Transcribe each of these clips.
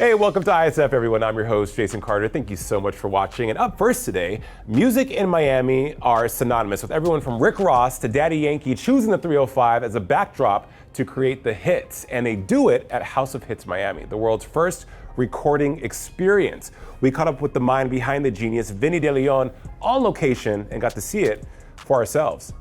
Hey, welcome to ISF, everyone. I'm your host, Jason Carter. Thank you so much for watching. And up first today, music in Miami are synonymous with everyone from Rick Ross to Daddy Yankee choosing the 305 as a backdrop to create the hits. And they do it at House of Hits Miami, the world's first recording experience. We caught up with the mind behind the genius, Vinny De Leon, on location and got to see it for ourselves.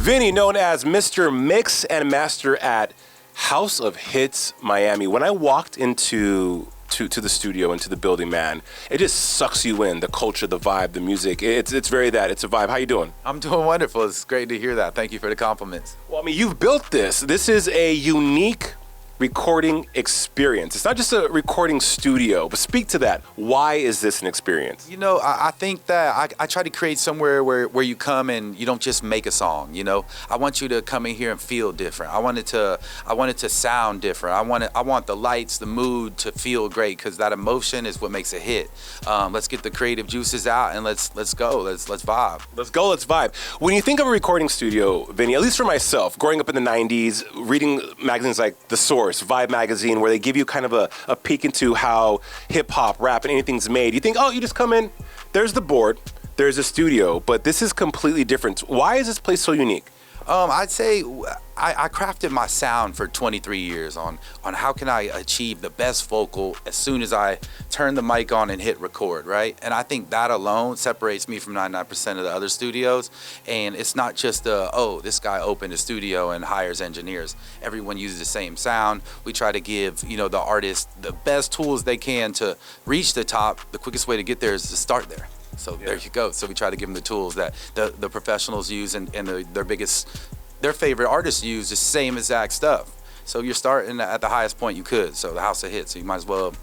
Vinny, known as Mr. Mix and Master at House of Hits Miami. When I walked into the studio, into the building, man, it just sucks you in. The culture, the vibe, the music. It's very that. It's a vibe. How you doing? I'm doing wonderful. It's great to hear that. Thank you for the compliments. Well, I mean, you've built this. This is a unique recording experience. It's not just a recording studio, but speak to that. Why is this an experience? You know, I think that I try to create somewhere where you come and you don't just make a song, you know? I want you to come in here and feel different. I want it to sound different. I want the lights, the mood to feel great, because that emotion is what makes a hit. Let's get the creative juices out and let's go. Let's vibe. Let's go, let's vibe. When you think of a recording studio, Vinny, at least for myself, growing up in the 90s, reading magazines like The Source, Vibe magazine, where they give you kind of a peek into how hip hop, rap, and anything's made. You think, oh, you just come in, there's the board, there's a studio, but this is completely different. Why is this place so unique? I'd say I crafted my sound for 23 years on how can I achieve the best vocal as soon as I turn the mic on and hit record, right? And I think that alone separates me from 99% of the other studios. And it's not just this guy opened a studio and hires engineers. Everyone uses the same sound. We try to give, the artists the best tools they can to reach the top. The quickest way to get there is to start there. So there you go. So we try to give them the tools that the professionals use and their favorite artists use the same exact stuff. So you're starting at the highest point you could. So the House of Hits. So you might as well,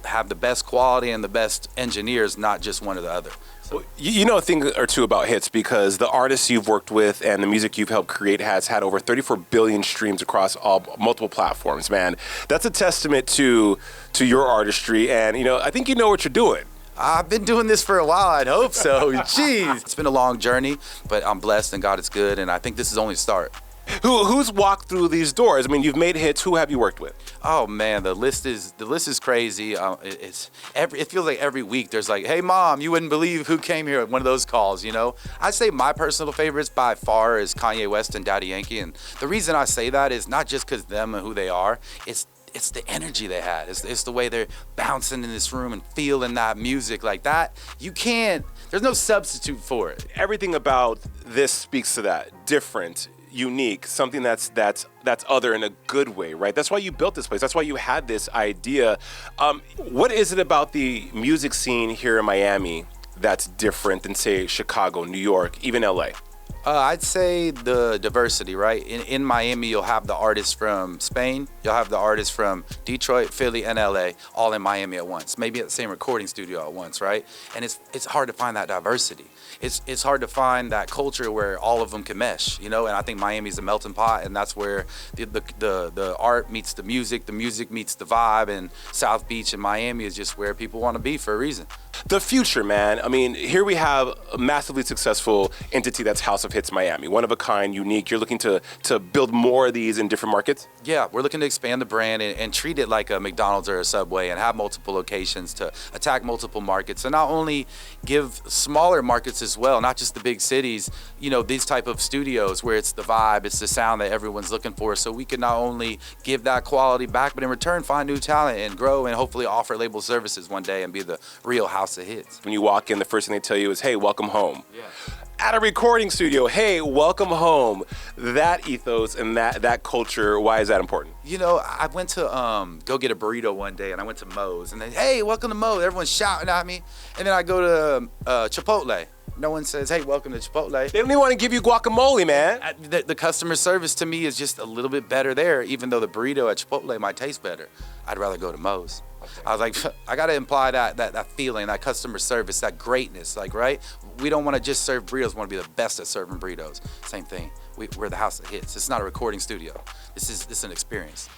have the best quality and the best engineers, not just one or the other. So, well, you know a thing or two about hits, because the artists you've worked with and the music you've helped create has had over 34 billion streams across multiple platforms, man. That's a testament to your artistry, and I think you know what you're doing. I've been doing this for a while, I'd hope so. Jeez. It's been a long journey, but I'm blessed and God is good, and I think this is only the start. Who's walked through these doors? I mean, you've made hits. Who have you worked with? Oh man, the list is crazy. It feels like every week there's like, hey mom, you wouldn't believe who came here. One of those calls, I'd say my personal favorites by far is Kanye West and Daddy Yankee, and the reason I say that is not just because them and who they are. It's the energy they had. It's the way they're bouncing in this room and feeling that music like that. There's no substitute for it. Everything about this speaks to that. Different, unique, something that's other in a good way, right? That's why you built this place. That's why you had this idea. What is it about the music scene here in Miami that's different than, say, Chicago, New York, even LA? I'd say the diversity, right? In Miami, you'll have the artists from Spain, you'll have the artists from Detroit, Philly, and LA, all in Miami at once, maybe at the same recording studio at once, right? And it's hard to find that diversity. It's hard to find that culture where all of them can mesh, and I think Miami's a melting pot, and that's where the art meets the music meets the vibe, and South Beach and Miami is just where people want to be for a reason. The future, man. I mean, here we have a massively successful entity that's House of Hits Miami, one of a kind, unique. You're looking to build more of these in different markets? Yeah, we're looking to expand the brand and treat it like a McDonald's or a Subway and have multiple locations to attack multiple markets, and not only give smaller markets as well, not just the big cities, these type of studios where it's the vibe, it's the sound that everyone's looking for, so we can not only give that quality back, but in return find new talent and grow and hopefully offer label services one day and be the real House of Hits. When you walk in, the first thing they tell you is, hey, welcome home. Yeah. At a recording studio, hey, welcome home. That ethos and that culture, why is that important? I went to go get a burrito one day, and I went to Moe's, and then, hey, welcome to Moe's. Everyone's shouting at me. And then I go to Chipotle. No one says, hey, welcome to Chipotle. They don't even want to give you guacamole, man. The customer service to me is just a little bit better there, even though the burrito at Chipotle might taste better. I'd rather go to Moe's. Okay. I was like, I got to imply that feeling, that customer service, that greatness, right? We don't want to just serve burritos. We want to be the best at serving burritos. Same thing. We're the House of Hits. It's not a recording studio. This is an experience.